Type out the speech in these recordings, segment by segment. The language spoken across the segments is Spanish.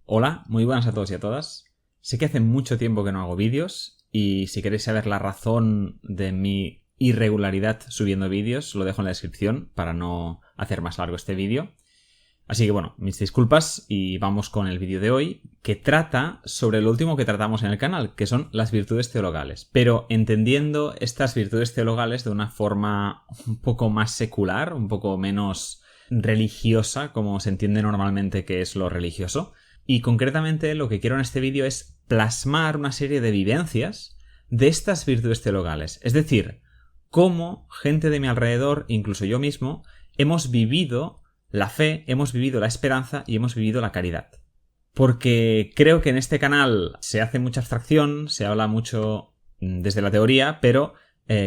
Hola, muy buenas a todos y a todas. Sé que hace mucho tiempo que no hago vídeos y si queréis saber la razón de mi irregularidad subiendo vídeos, lo dejo en la descripción para no hacer más largo este vídeo. Así que bueno, mis disculpas y vamos con el vídeo de hoy, que trata sobre lo último que tratamos en el canal, que son las virtudes teologales. Pero entendiendo estas virtudes teologales de una forma un poco más secular, un poco menos religiosa, como se entiende normalmente que es lo religioso. Y concretamente lo que quiero en este vídeo es plasmar una serie de vivencias de estas virtudes teologales. Es decir, cómo gente de mi alrededor, incluso yo mismo, hemos vivido la fe, hemos vivido la esperanza y hemos vivido la caridad. Porque creo que en este canal se hace mucha abstracción, se habla mucho desde la teoría, pero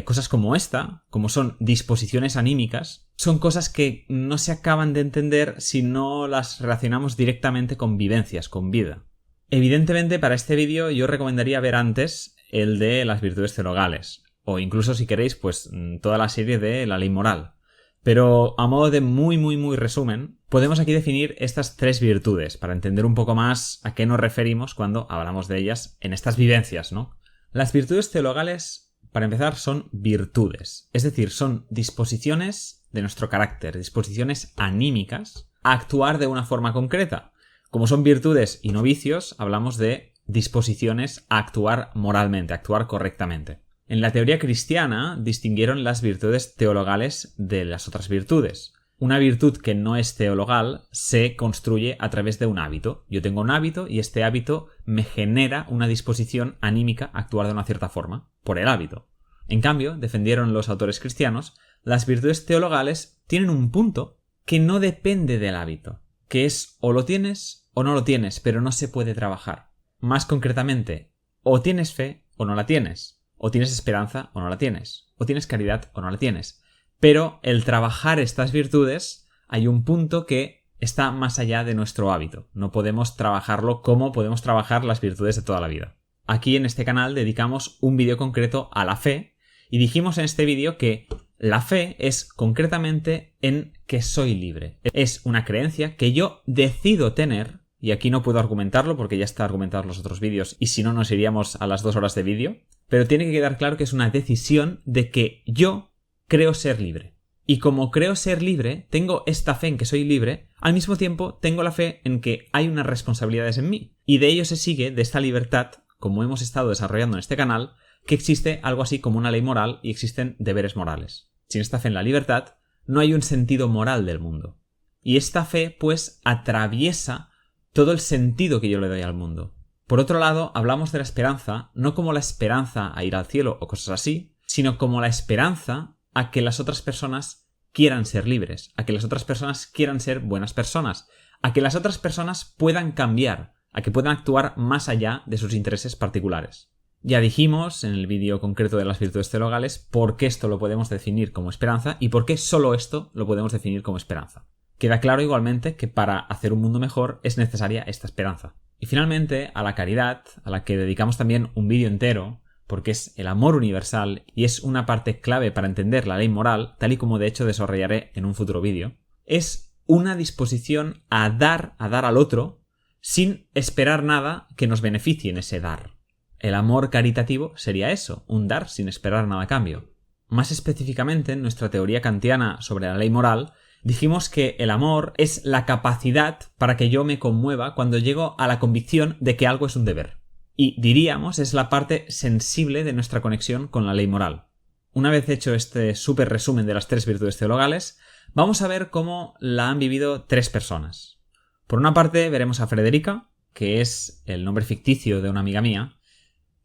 cosas como esta, como son disposiciones anímicas, son cosas que no se acaban de entender si no las relacionamos directamente con vivencias, con vida. Evidentemente, para este vídeo yo recomendaría ver antes el de las virtudes teologales, o incluso si queréis, pues toda la serie de la ley moral. Pero a modo de muy resumen, podemos aquí definir estas tres virtudes para entender un poco más a qué nos referimos cuando hablamos de ellas en estas vivencias, ¿no? Las virtudes teologales, para empezar, son virtudes, es decir, son disposiciones de nuestro carácter, disposiciones anímicas a actuar de una forma concreta. Como son virtudes y no vicios, hablamos de disposiciones a actuar moralmente, a actuar correctamente. En la teoría cristiana distinguieron las virtudes teologales de las otras virtudes. Una virtud que no es teologal se construye a través de un hábito. Yo tengo un hábito y este hábito me genera una disposición anímica a actuar de una cierta forma, por el hábito. En cambio, defendieron los autores cristianos, las virtudes teologales tienen un punto que no depende del hábito, que es o lo tienes o no lo tienes, pero no se puede trabajar. Más concretamente, o tienes fe o no la tienes. O tienes esperanza o no la tienes. O tienes caridad o no la tienes. Pero el trabajar estas virtudes, hay un punto que está más allá de nuestro hábito. No podemos trabajarlo como podemos trabajar las virtudes de toda la vida. Aquí en este canal dedicamos un vídeo concreto a la fe y dijimos en este vídeo que la fe es concretamente en que soy libre. Es una creencia que yo decido tener. Y aquí no puedo argumentarlo porque ya está argumentado en los otros vídeos y si no nos iríamos a las 2 horas de vídeo. Pero tiene que quedar claro que es una decisión de que yo creo ser libre. Y como creo ser libre, tengo esta fe en que soy libre, al mismo tiempo tengo la fe en que hay unas responsabilidades en mí. Y de ello se sigue, de esta libertad, como hemos estado desarrollando en este canal, que existe algo así como una ley moral y existen deberes morales. Sin esta fe en la libertad, no hay un sentido moral del mundo. Y esta fe, pues, atraviesa todo el sentido que yo le doy al mundo. Por otro lado, hablamos de la esperanza no como la esperanza a ir al cielo o cosas así, sino como la esperanza a que las otras personas quieran ser libres, a que las otras personas quieran ser buenas personas, a que las otras personas puedan cambiar, a que puedan actuar más allá de sus intereses particulares. Ya dijimos en el vídeo concreto de las virtudes teologales por qué esto lo podemos definir como esperanza y por qué solo esto lo podemos definir como esperanza. Queda claro igualmente que para hacer un mundo mejor es necesaria esta esperanza. Y finalmente, a la caridad, a la que dedicamos también un vídeo entero, porque es el amor universal y es una parte clave para entender la ley moral, tal y como de hecho desarrollaré en un futuro vídeo, es una disposición a dar al otro sin esperar nada que nos beneficie en ese dar. El amor caritativo sería eso, un dar sin esperar nada a cambio. Más específicamente, en nuestra teoría kantiana sobre la ley moral, dijimos que el amor es la capacidad para que yo me conmueva cuando llego a la convicción de que algo es un deber. Y diríamos es la parte sensible de nuestra conexión con la ley moral. Una vez hecho este súper resumen de las tres virtudes teologales, vamos a ver cómo la han vivido tres personas. Por una parte veremos a Frederica, que es el nombre ficticio de una amiga mía.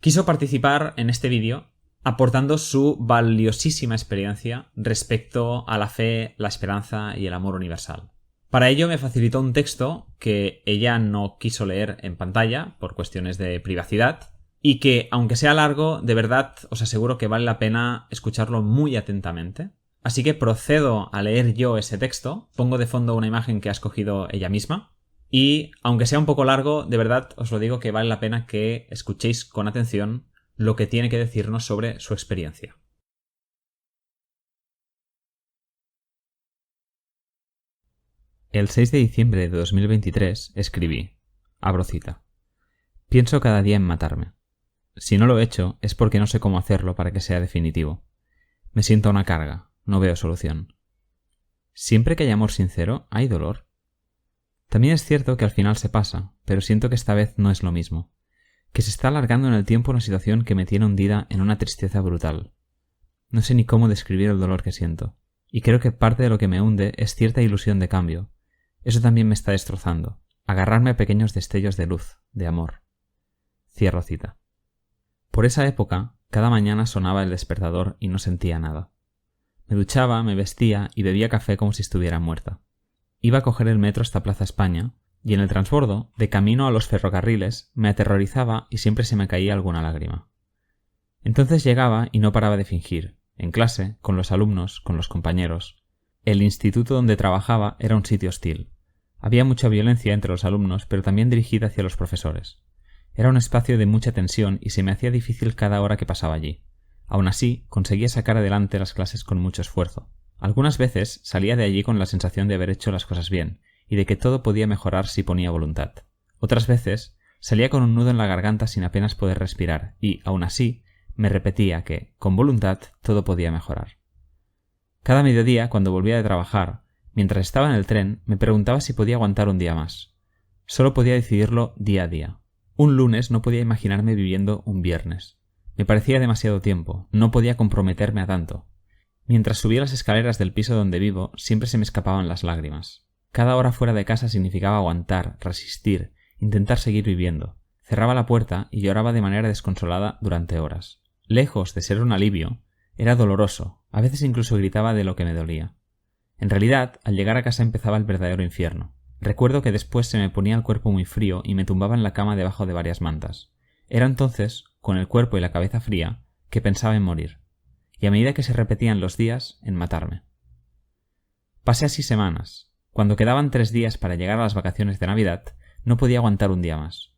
Quiso participar en este vídeo aportando su valiosísima experiencia respecto a la fe, la esperanza y el amor universal. Para ello me facilitó un texto que ella no quiso leer en pantalla por cuestiones de privacidad y que, aunque sea largo, de verdad os aseguro que vale la pena escucharlo muy atentamente. Así que procedo a leer yo ese texto, pongo de fondo una imagen que ha escogido ella misma y, aunque sea un poco largo, de verdad os lo digo que vale la pena que escuchéis con atención lo que tiene que decirnos sobre su experiencia. El 6 de diciembre de 2023 escribí: Abro cita. Pienso cada día en matarme. Si no lo he hecho es porque no sé cómo hacerlo para que sea definitivo. Me siento una carga, no veo solución. Siempre que hay amor sincero, hay dolor. También es cierto que al final se pasa, pero siento que esta vez no es lo mismo. Que se está alargando en el tiempo una situación que me tiene hundida en una tristeza brutal. No sé ni cómo describir el dolor que siento, y creo que parte de lo que me hunde es cierta ilusión de cambio. Eso también me está destrozando. Agarrarme a pequeños destellos de luz, de amor. Cierro cita. Por esa época, cada mañana sonaba el despertador y no sentía nada. Me duchaba, me vestía y bebía café como si estuviera muerta. Iba a coger el metro hasta Plaza España, y en el transbordo, de camino a los ferrocarriles, me aterrorizaba y siempre se me caía alguna lágrima. Entonces llegaba y no paraba de fingir, en clase, con los alumnos, con los compañeros. El instituto donde trabajaba era un sitio hostil. Había mucha violencia entre los alumnos, pero también dirigida hacia los profesores. Era un espacio de mucha tensión y se me hacía difícil cada hora que pasaba allí. Aún así, conseguía sacar adelante las clases con mucho esfuerzo. Algunas veces salía de allí con la sensación de haber hecho las cosas bien, y de que todo podía mejorar si ponía voluntad. Otras veces salía con un nudo en la garganta sin apenas poder respirar, y, aún así, me repetía que, con voluntad, todo podía mejorar. Cada mediodía, cuando volvía de trabajar, mientras estaba en el tren, me preguntaba si podía aguantar un día más. Solo podía decidirlo día a día. Un lunes no podía imaginarme viviendo un viernes. Me parecía demasiado tiempo, no podía comprometerme a tanto. Mientras subía las escaleras del piso donde vivo, siempre se me escapaban las lágrimas. Cada hora fuera de casa significaba aguantar, resistir, intentar seguir viviendo. Cerraba la puerta y lloraba de manera desconsolada durante horas. Lejos de ser un alivio, era doloroso, a veces incluso gritaba de lo que me dolía. En realidad, al llegar a casa empezaba el verdadero infierno. Recuerdo que después se me ponía el cuerpo muy frío y me tumbaba en la cama debajo de varias mantas. Era entonces, con el cuerpo y la cabeza fría, que pensaba en morir. Y a medida que se repetían los días, en matarme. Pasé así semanas. Cuando quedaban 3 días para llegar a las vacaciones de Navidad, no podía aguantar un día más.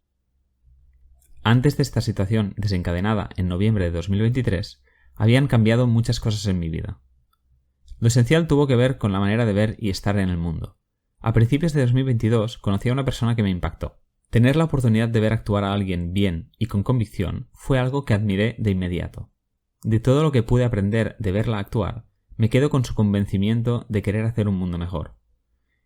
Antes de esta situación desencadenada en noviembre de 2023, habían cambiado muchas cosas en mi vida. Lo esencial tuvo que ver con la manera de ver y estar en el mundo. A principios de 2022 conocí a una persona que me impactó. Tener la oportunidad de ver actuar a alguien bien y con convicción fue algo que admiré de inmediato. De todo lo que pude aprender de verla actuar, me quedo con su convencimiento de querer hacer un mundo mejor.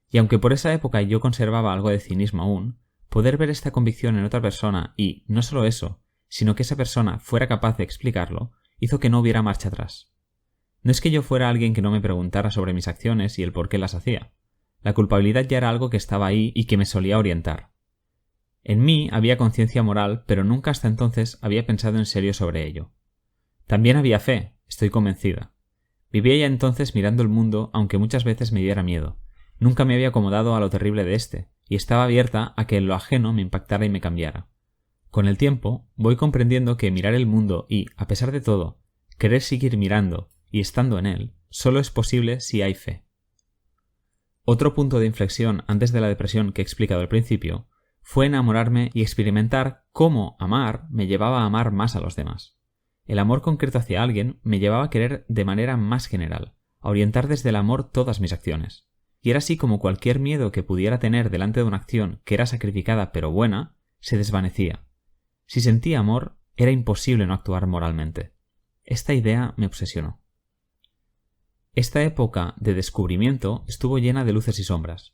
Y aunque por esa época yo conservaba algo de cinismo aún, poder ver esta convicción en otra persona y, no solo eso, sino que esa persona fuera capaz de explicarlo, hizo que no hubiera marcha atrás. No es que yo fuera alguien que no me preguntara sobre mis acciones y el por qué las hacía. La culpabilidad ya era algo que estaba ahí y que me solía orientar. En mí había conciencia moral, pero nunca hasta entonces había pensado en serio sobre ello. También había fe, estoy convencida. Vivía ya entonces mirando el mundo, aunque muchas veces me diera miedo. Nunca me había acomodado a lo terrible de este, y estaba abierta a que en lo ajeno me impactara y me cambiara. Con el tiempo, voy comprendiendo que mirar el mundo y, a pesar de todo, querer seguir mirando y estando en él, solo es posible si hay fe. Otro punto de inflexión antes de la depresión que he explicado al principio fue enamorarme y experimentar cómo amar me llevaba a amar más a los demás. El amor concreto hacia alguien me llevaba a querer de manera más general, a orientar desde el amor todas mis acciones. Y era así como cualquier miedo que pudiera tener delante de una acción que era sacrificada pero buena, se desvanecía. Si sentía amor, era imposible no actuar moralmente. Esta idea me obsesionó. Esta época de descubrimiento estuvo llena de luces y sombras.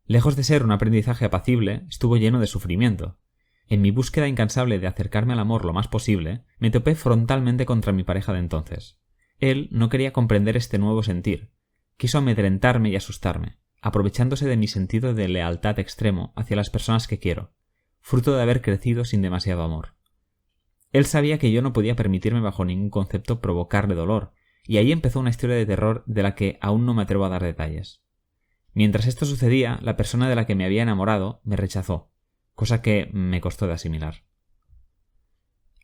Lejos de ser un aprendizaje apacible, estuvo lleno de sufrimiento. En mi búsqueda incansable de acercarme al amor lo más posible, me topé frontalmente contra mi pareja de entonces. Él no quería comprender este nuevo sentir. Quiso amedrentarme y asustarme, aprovechándose de mi sentido de lealtad extremo hacia las personas que quiero, fruto de haber crecido sin demasiado amor. Él sabía que yo no podía permitirme bajo ningún concepto provocarle dolor, y ahí empezó una historia de terror de la que aún no me atrevo a dar detalles. Mientras esto sucedía, la persona de la que me había enamorado me rechazó, cosa que me costó de asimilar.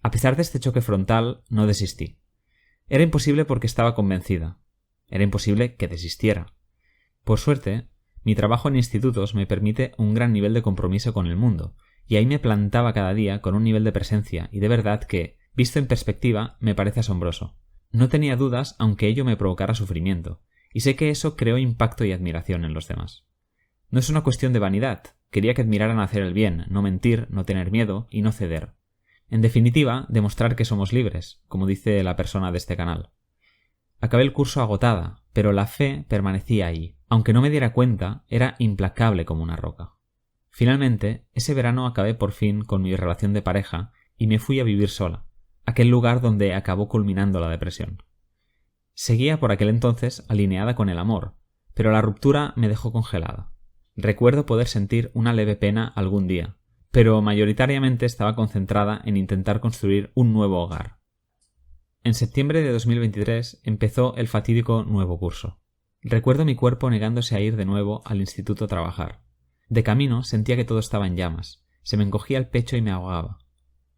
A pesar de este choque frontal, no desistí. Era imposible porque estaba convencida. Era imposible que desistiera. Por suerte, mi trabajo en institutos me permite un gran nivel de compromiso con el mundo, y ahí me plantaba cada día con un nivel de presencia y de verdad que, visto en perspectiva, me parece asombroso. No tenía dudas aunque ello me provocara sufrimiento, y sé que eso creó impacto y admiración en los demás. No es una cuestión de vanidad, Quería que admiraran hacer el bien, no mentir, no tener miedo y no ceder. En definitiva, demostrar que somos libres, como dice la persona de este canal. Acabé el curso agotada, pero la fe permanecía ahí. Aunque no me diera cuenta, era implacable como una roca. Finalmente, ese verano acabé por fin con mi relación de pareja y me fui a vivir sola, aquel lugar donde acabó culminando la depresión. Seguía por aquel entonces alineada con el amor, pero la ruptura me dejó congelada. Recuerdo poder sentir una leve pena algún día, pero mayoritariamente estaba concentrada en intentar construir un nuevo hogar. En septiembre de 2023 empezó el fatídico nuevo curso. Recuerdo mi cuerpo negándose a ir de nuevo al instituto a trabajar. De camino sentía que todo estaba en llamas, se me encogía el pecho y me ahogaba.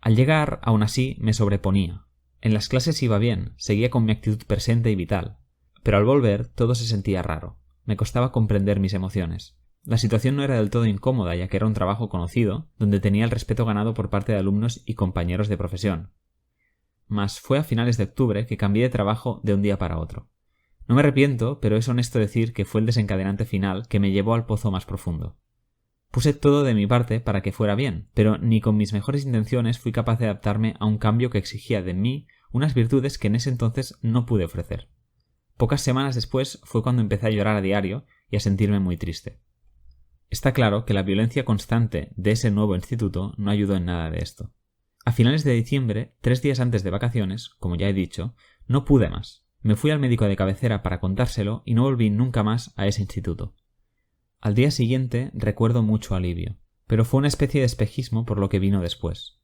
Al llegar, aún así, me sobreponía. En las clases iba bien, seguía con mi actitud presente y vital, pero al volver todo se sentía raro. Me costaba comprender mis emociones. La situación no era del todo incómoda, ya que era un trabajo conocido, donde tenía el respeto ganado por parte de alumnos y compañeros de profesión. Mas fue a finales de octubre que cambié de trabajo de un día para otro. No me arrepiento, pero es honesto decir que fue el desencadenante final que me llevó al pozo más profundo. Puse todo de mi parte para que fuera bien, pero ni con mis mejores intenciones fui capaz de adaptarme a un cambio que exigía de mí unas virtudes que en ese entonces no pude ofrecer. Pocas semanas después fue cuando empecé a llorar a diario y a sentirme muy triste. Está claro que la violencia constante de ese nuevo instituto no ayudó en nada de esto. A finales de diciembre, 3 días antes de vacaciones, como ya he dicho, no pude más. Me fui al médico de cabecera para contárselo y no volví nunca más a ese instituto. Al día siguiente recuerdo mucho alivio, pero fue una especie de espejismo por lo que vino después.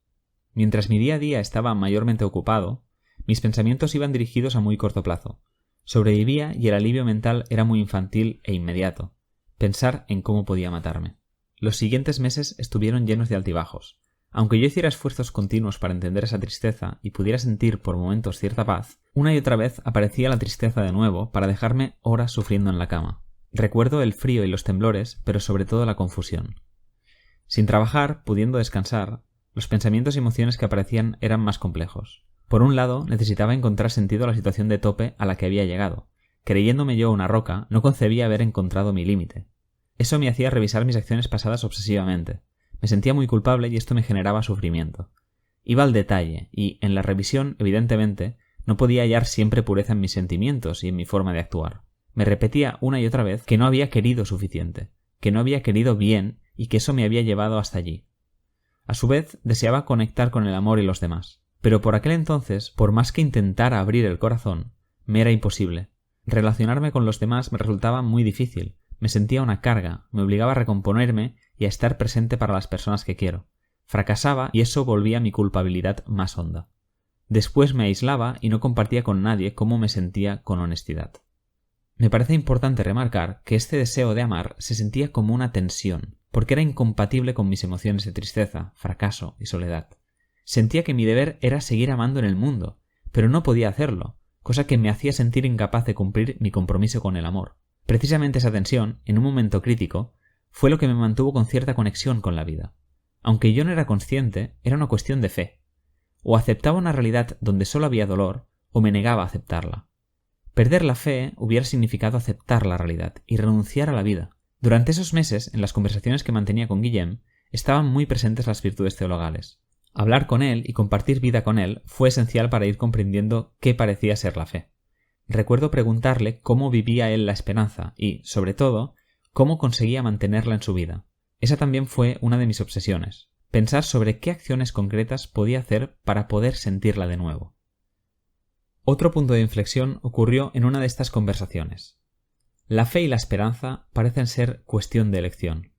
Mientras mi día a día estaba mayormente ocupado, mis pensamientos iban dirigidos a muy corto plazo. Sobrevivía y el alivio mental era muy infantil e inmediato. Pensar en cómo podía matarme. Los siguientes meses estuvieron llenos de altibajos. Aunque yo hiciera esfuerzos continuos para entender esa tristeza y pudiera sentir por momentos cierta paz, una y otra vez aparecía la tristeza de nuevo para dejarme horas sufriendo en la cama. Recuerdo el frío y los temblores, pero sobre todo la confusión. Sin trabajar, pudiendo descansar, los pensamientos y emociones que aparecían eran más complejos. Por un lado, necesitaba encontrar sentido a la situación de tope a la que había llegado. Creyéndome yo una roca, no concebía haber encontrado mi límite. Eso me hacía revisar mis acciones pasadas obsesivamente. Me sentía muy culpable y esto me generaba sufrimiento. Iba al detalle y, en la revisión, evidentemente, no podía hallar siempre pureza en mis sentimientos y en mi forma de actuar. Me repetía una y otra vez que no había querido suficiente, que no había querido bien y que eso me había llevado hasta allí. A su vez, deseaba conectar con el amor y los demás. Pero por aquel entonces, por más que intentara abrir el corazón, me era imposible. Relacionarme con los demás me resultaba muy difícil. Me sentía una carga, me obligaba a recomponerme y a estar presente para las personas que quiero. Fracasaba y eso volvía mi culpabilidad más honda. Después me aislaba y no compartía con nadie cómo me sentía con honestidad. Me parece importante remarcar que este deseo de amar se sentía como una tensión, porque era incompatible con mis emociones de tristeza, fracaso y soledad. Sentía que mi deber era seguir amando en el mundo, pero no podía hacerlo, cosa que me hacía sentir incapaz de cumplir mi compromiso con el amor. Precisamente esa tensión, en un momento crítico, fue lo que me mantuvo con cierta conexión con la vida. Aunque yo no era consciente, era una cuestión de fe. O aceptaba una realidad donde solo había dolor, o me negaba a aceptarla. Perder la fe hubiera significado aceptar la realidad y renunciar a la vida. Durante esos meses, en las conversaciones que mantenía con Guillem, estaban muy presentes las virtudes teologales. Hablar con él y compartir vida con él fue esencial para ir comprendiendo qué parecía ser la fe. Recuerdo preguntarle cómo vivía él la esperanza y, sobre todo, cómo conseguía mantenerla en su vida. Esa también fue una de mis obsesiones, pensar sobre qué acciones concretas podía hacer para poder sentirla de nuevo. Otro punto de inflexión ocurrió en una de estas conversaciones. La fe y la esperanza parecen ser cuestión de elección.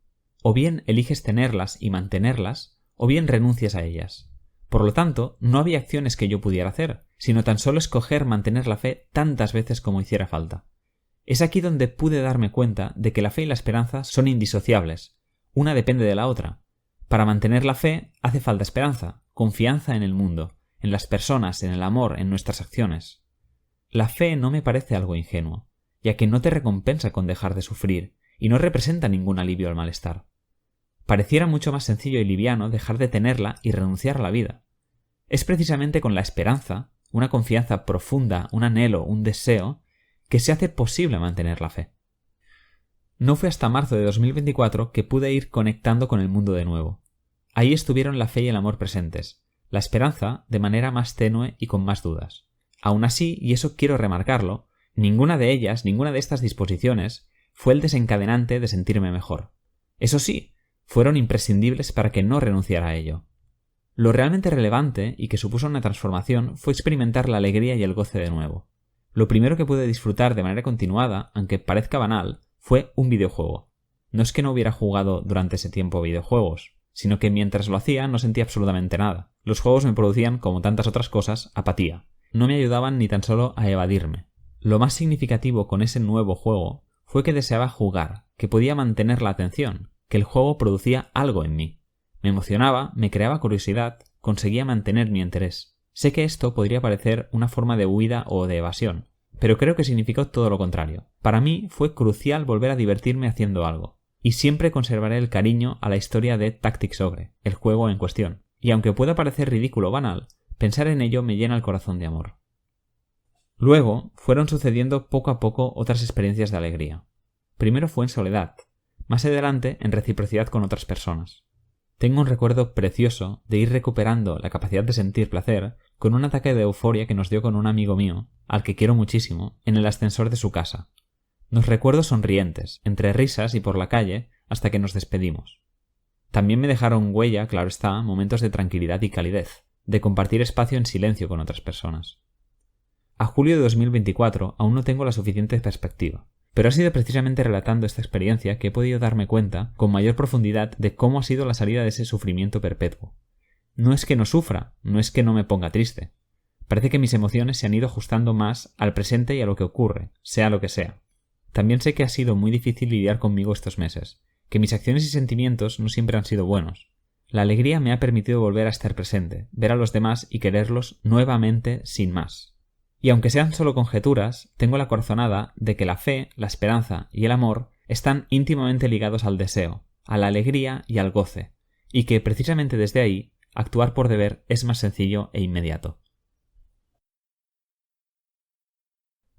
O bien eliges tenerlas y mantenerlas, o bien renuncias a ellas. Por lo tanto, no había acciones que yo pudiera hacer, sino tan solo escoger mantener la fe tantas veces como hiciera falta. Es aquí donde pude darme cuenta de que la fe y la esperanza son indisociables. Una depende de la otra. Para mantener la fe hace falta esperanza, confianza en el mundo, en las personas, en el amor, en nuestras acciones. La fe no me parece algo ingenuo, ya que no te recompensa con dejar de sufrir y no representa ningún alivio al malestar. Pareciera mucho más sencillo y liviano dejar de tenerla y renunciar a la vida. Es precisamente con la esperanza, una confianza profunda, un anhelo, un deseo, que se hace posible mantener la fe. No fue hasta marzo de 2024 que pude ir conectando con el mundo de nuevo. Ahí estuvieron la fe y el amor presentes, la esperanza de manera más tenue y con más dudas. Aún así, y eso quiero remarcarlo, ninguna de estas disposiciones, fue el desencadenante de sentirme mejor. Eso sí, fueron imprescindibles para que no renunciara a ello. Lo realmente relevante y que supuso una transformación fue experimentar la alegría y el goce de nuevo. Lo primero que pude disfrutar de manera continuada, aunque parezca banal, fue un videojuego. No es que no hubiera jugado durante ese tiempo videojuegos, sino que mientras lo hacía no sentía absolutamente nada. Los juegos me producían, como tantas otras cosas, apatía. No me ayudaban ni tan solo a evadirme. Lo más significativo con ese nuevo juego fue que deseaba jugar, que podía mantener la atención, que el juego producía algo en mí. Me emocionaba, me creaba curiosidad, conseguía mantener mi interés. Sé que esto podría parecer una forma de huida o de evasión, pero creo que significó todo lo contrario. Para mí fue crucial volver a divertirme haciendo algo, y siempre conservaré el cariño a la historia de Tactics Ogre, el juego en cuestión, y aunque pueda parecer ridículo o banal, pensar en ello me llena el corazón de amor. Luego fueron sucediendo poco a poco otras experiencias de alegría. Primero fue en soledad, más adelante en reciprocidad con otras personas. Tengo un recuerdo precioso de ir recuperando la capacidad de sentir placer con un ataque de euforia que nos dio con un amigo mío, al que quiero muchísimo, en el ascensor de su casa. Nos recuerdo sonrientes, entre risas y por la calle, hasta que nos despedimos. También me dejaron huella, claro está, momentos de tranquilidad y calidez, de compartir espacio en silencio con otras personas. A julio de 2024 aún no tengo la suficiente perspectiva, pero ha sido precisamente relatando esta experiencia que he podido darme cuenta con mayor profundidad de cómo ha sido la salida de ese sufrimiento perpetuo. No es que no sufra, no es que no me ponga triste. Parece que mis emociones se han ido ajustando más al presente y a lo que ocurre, sea lo que sea. También sé que ha sido muy difícil lidiar conmigo estos meses, que mis acciones y sentimientos no siempre han sido buenos. La alegría me ha permitido volver a estar presente, ver a los demás y quererlos nuevamente sin más. Y aunque sean solo conjeturas, tengo la corazonada de que la fe, la esperanza y el amor están íntimamente ligados al deseo, a la alegría y al goce, y que precisamente desde ahí, actuar por deber es más sencillo e inmediato.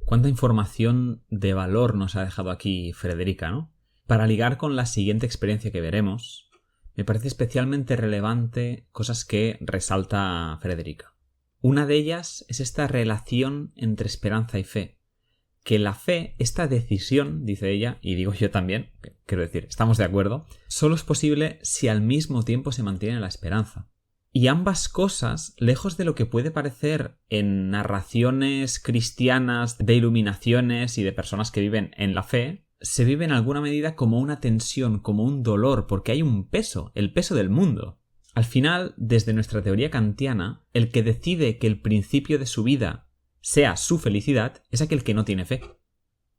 Cuánta información de valor nos ha dejado aquí Frederica, ¿no? Para ligar con la siguiente experiencia que veremos, me parece especialmente relevante cosas que resalta Frederica. Una de ellas es esta relación entre esperanza y fe. Que la fe, esta decisión, dice ella, y digo yo también, quiero decir, estamos de acuerdo, solo es posible si al mismo tiempo se mantiene la esperanza. Y ambas cosas, lejos de lo que puede parecer en narraciones cristianas de iluminaciones y de personas que viven en la fe, se vive en alguna medida como una tensión, como un dolor, porque hay un peso, el peso del mundo. Al final, desde nuestra teoría kantiana, el que decide que el principio de su vida sea su felicidad es aquel que no tiene fe.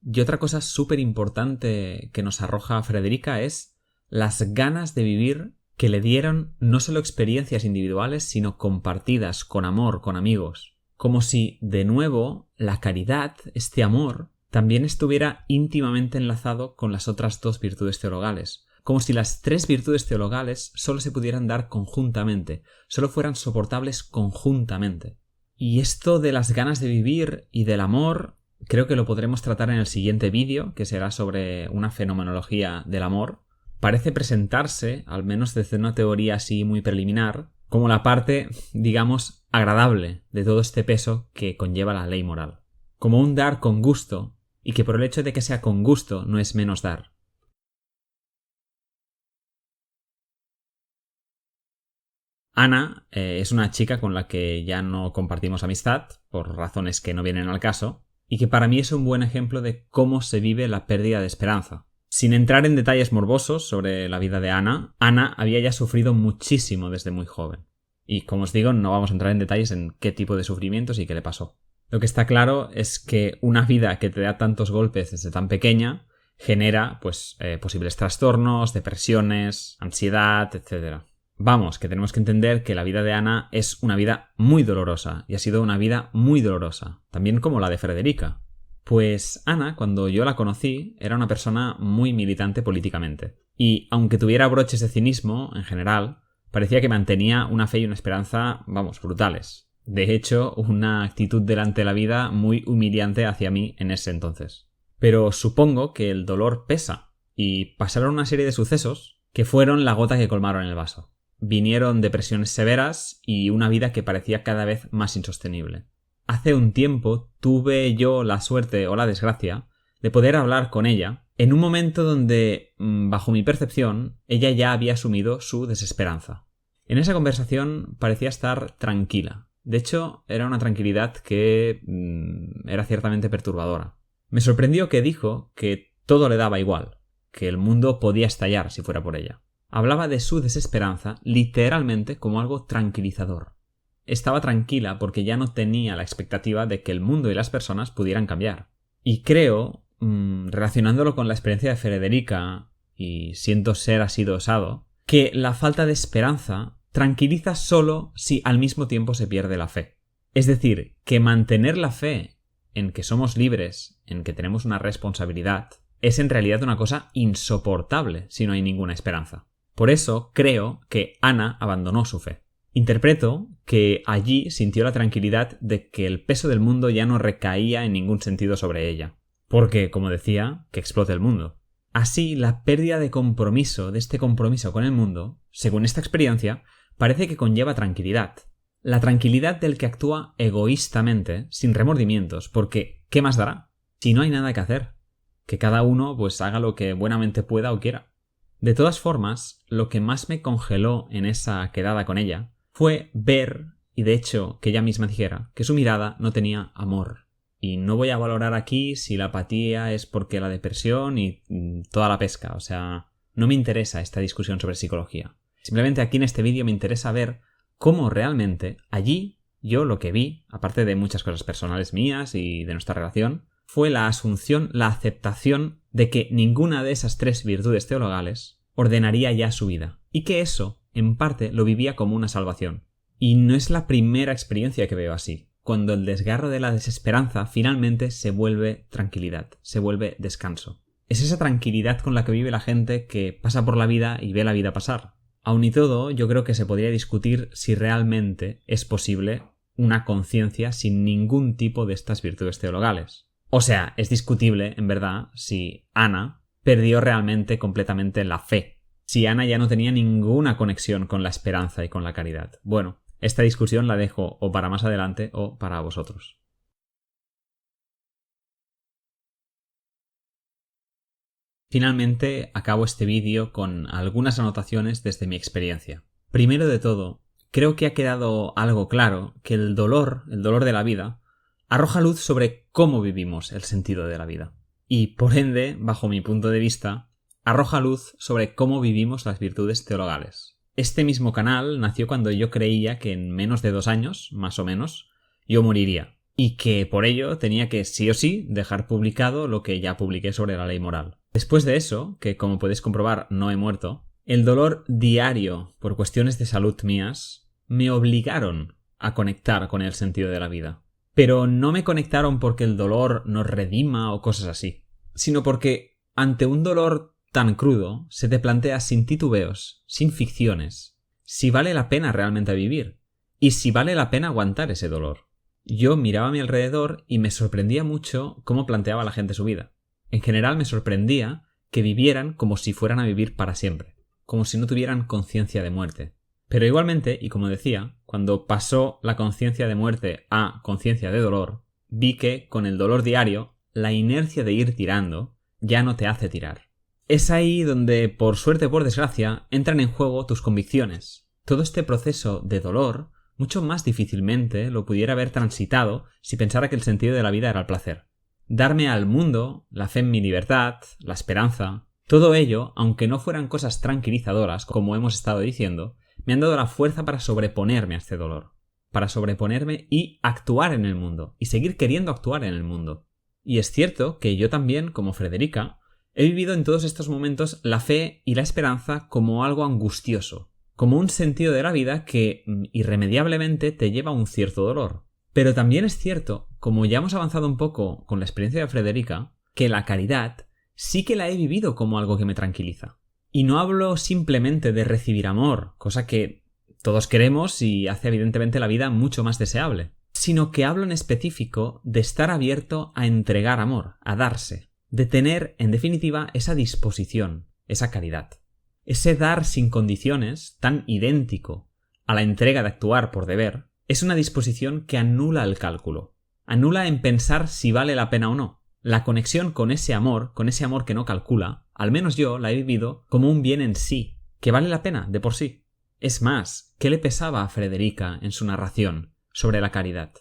Y otra cosa súper importante que nos arroja Frederica es las ganas de vivir que le dieron no solo experiencias individuales, sino compartidas, con amor, con amigos. Como si, de nuevo, la caridad, este amor, también estuviera íntimamente enlazado con las otras dos virtudes teologales. Como si las tres virtudes teologales solo se pudieran dar conjuntamente, solo fueran soportables conjuntamente. Y esto de las ganas de vivir y del amor, creo que lo podremos tratar en el siguiente vídeo, que será sobre una fenomenología del amor. Parece presentarse, al menos desde una teoría así muy preliminar, como la parte, digamos, agradable de todo este peso que conlleva la ley moral. Como un dar con gusto, y que por el hecho de que sea con gusto no es menos dar. Ana es una chica con la que ya no compartimos amistad, por razones que no vienen al caso, y que para mí es un buen ejemplo de cómo se vive la pérdida de esperanza. Sin entrar en detalles morbosos sobre la vida de Ana, Ana había ya sufrido muchísimo desde muy joven. Y como os digo, no vamos a entrar en detalles en qué tipo de sufrimientos y qué le pasó. Lo que está claro es que una vida que te da tantos golpes desde tan pequeña genera posibles trastornos, depresiones, ansiedad, etc. Vamos, que tenemos que entender que la vida de Ana es una vida muy dolorosa, y ha sido una vida muy dolorosa, también como la de Frederica. Pues Ana, cuando yo la conocí, era una persona muy militante políticamente. Y aunque tuviera broches de cinismo, en general, parecía que mantenía una fe y una esperanza, brutales. De hecho, una actitud delante de la vida muy humillante hacia mí en ese entonces. Pero supongo que el dolor pesa. y pasaron una serie de sucesos que fueron la gota que colmaron el vaso. Vinieron depresiones severas y una vida que parecía cada vez más insostenible. Hace un tiempo tuve yo la suerte o la desgracia de poder hablar con ella en un momento donde, bajo mi percepción, ella ya había asumido su desesperanza. En esa conversación parecía estar tranquila. De hecho, era una tranquilidad que era ciertamente perturbadora. Me sorprendió que dijo que todo le daba igual, que el mundo podía estallar si fuera por ella. Hablaba de su desesperanza literalmente como algo tranquilizador. Estaba tranquila porque ya no tenía la expectativa de que el mundo y las personas pudieran cambiar. Y creo, relacionándolo con la experiencia de Frederica, y siento ser así de osado, que la falta de esperanza tranquiliza solo si al mismo tiempo se pierde la fe. Es decir, que mantener la fe en que somos libres, en que tenemos una responsabilidad, es en realidad una cosa insoportable si no hay ninguna esperanza. Por eso creo que Ana abandonó su fe. Interpreto que allí sintió la tranquilidad de que el peso del mundo ya no recaía en ningún sentido sobre ella. Porque, como decía, que explote el mundo. Así, la pérdida de compromiso, de este compromiso con el mundo, según esta experiencia, parece que conlleva tranquilidad. La tranquilidad del que actúa egoístamente, sin remordimientos, porque ¿qué más dará? Si no hay nada que hacer. Que cada uno pues haga lo que buenamente pueda o quiera. De todas formas, lo que más me congeló en esa quedada con ella fue ver, y de hecho que ella misma dijera, que su mirada no tenía amor. Y no voy a valorar aquí si la apatía es porque la depresión y toda la pesca. O sea, no me interesa esta discusión sobre psicología. Simplemente aquí en este vídeo me interesa ver cómo realmente allí yo lo que vi, aparte de muchas cosas personales mías y de nuestra relación, fue la asunción, la aceptación de que ninguna de esas tres virtudes teologales ordenaría ya su vida. Y que eso, en parte, lo vivía como una salvación. Y no es la primera experiencia que veo así. Cuando el desgarro de la desesperanza finalmente se vuelve tranquilidad, se vuelve descanso. Es esa tranquilidad con la que vive la gente que pasa por la vida y ve la vida pasar. Aun y todo, yo creo que se podría discutir si realmente es posible una conciencia sin ningún tipo de estas virtudes teologales. O sea, es discutible, en verdad, si Ana perdió realmente completamente la fe. Si Ana ya no tenía ninguna conexión con la esperanza y con la caridad. Bueno, esta discusión la dejo o para más adelante o para vosotros. Finalmente, acabo este vídeo con algunas anotaciones desde mi experiencia. Primero de todo, creo que ha quedado algo claro que el dolor de la vida, arroja luz sobre cómo vivimos el sentido de la vida. Y, por ende, bajo mi punto de vista, arroja luz sobre cómo vivimos las virtudes teologales. Este mismo canal nació cuando yo creía que en menos de 2 años, más o menos, yo moriría. Y que por ello tenía que sí o sí dejar publicado lo que ya publiqué sobre la ley moral. Después de eso, que como podéis comprobar no he muerto, el dolor diario por cuestiones de salud mías me obligaron a conectar con el sentido de la vida. Pero no me conectaron porque el dolor nos redima o cosas así, sino porque ante un dolor tan crudo se te plantea sin titubeos, sin ficciones, si vale la pena realmente vivir y si vale la pena aguantar ese dolor. Yo miraba a mi alrededor y me sorprendía mucho cómo planteaba la gente su vida. En general me sorprendía que vivieran como si fueran a vivir para siempre, como si no tuvieran conciencia de muerte. Pero igualmente, y como decía, cuando pasó la conciencia de muerte a conciencia de dolor, vi que con el dolor diario, la inercia de ir tirando ya no te hace tirar. Es ahí donde, por suerte o por desgracia, entran en juego tus convicciones. Todo este proceso de dolor, mucho más difícilmente lo pudiera haber transitado si pensara que el sentido de la vida era el placer. Darme al mundo, la fe en mi libertad, la esperanza, todo ello, aunque no fueran cosas tranquilizadoras, como hemos estado diciendo, me han dado la fuerza para sobreponerme a este dolor, para sobreponerme y actuar en el mundo, y seguir queriendo actuar en el mundo. Y es cierto que yo también, como Frederica, he vivido en todos estos momentos la fe y la esperanza como algo angustioso, como un sentido de la vida que irremediablemente te lleva a un cierto dolor. Pero también es cierto, como ya hemos avanzado un poco con la experiencia de Frederica, que la caridad sí que la he vivido como algo que me tranquiliza. Y no hablo simplemente de recibir amor, cosa que todos queremos y hace evidentemente la vida mucho más deseable, sino que hablo en específico de estar abierto a entregar amor, a darse, de tener, en definitiva, esa disposición, esa caridad. Ese dar sin condiciones, tan idéntico a la entrega de actuar por deber, es una disposición que anula el cálculo. Anula en pensar si vale la pena o no. La conexión con ese amor que no calcula, al menos yo la he vivido como un bien en sí, que vale la pena de por sí. Es más, ¿qué le pesaba a Frederica en su narración sobre la caridad?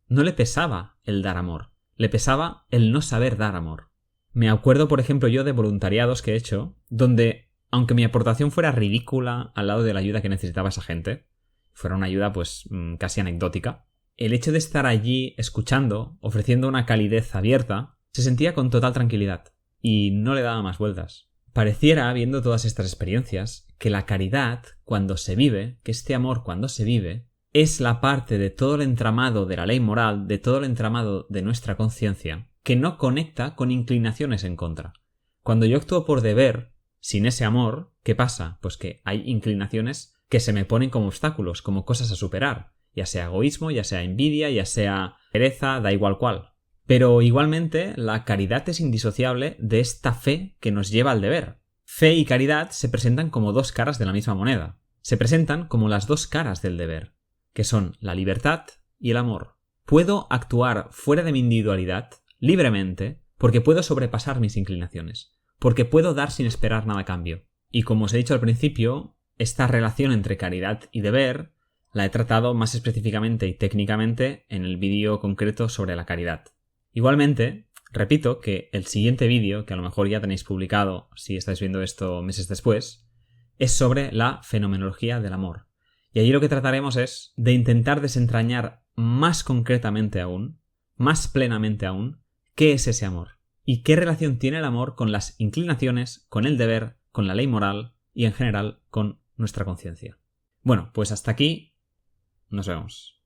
No le pesaba el dar amor, le pesaba el no saber dar amor. Me acuerdo, por ejemplo, yo de voluntariados que he hecho, donde, aunque mi aportación fuera ridícula al lado de la ayuda que necesitaba esa gente, fuera una ayuda pues casi anecdótica, el hecho de estar allí escuchando, ofreciendo una calidez abierta, se sentía con total tranquilidad y no le daba más vueltas. Pareciera, viendo todas estas experiencias, que la caridad, cuando se vive, que este amor cuando se vive, es la parte de todo el entramado de la ley moral, de todo el entramado de nuestra conciencia, que no conecta con inclinaciones en contra. Cuando yo actúo por deber, sin ese amor, ¿qué pasa? Pues que hay inclinaciones que se me ponen como obstáculos, como cosas a superar, ya sea egoísmo, ya sea envidia, ya sea pereza, da igual cuál. Pero igualmente la caridad es indisociable de esta fe que nos lleva al deber. Fe y caridad se presentan como dos caras de la misma moneda. Se presentan como las dos caras del deber, que son la libertad y el amor. Puedo actuar fuera de mi individualidad, libremente, porque puedo sobrepasar mis inclinaciones, porque puedo dar sin esperar nada a cambio. Y como os he dicho al principio, esta relación entre caridad y deber la he tratado más específicamente y técnicamente en el vídeo concreto sobre la caridad. Igualmente, repito que el siguiente vídeo, que a lo mejor ya tenéis publicado si estáis viendo esto meses después, es sobre la fenomenología del amor. Y allí lo que trataremos es de intentar desentrañar más concretamente aún, más plenamente aún, qué es ese amor y qué relación tiene el amor con las inclinaciones, con el deber, con la ley moral y en general con nuestra conciencia. Bueno, pues hasta aquí. Nos vemos.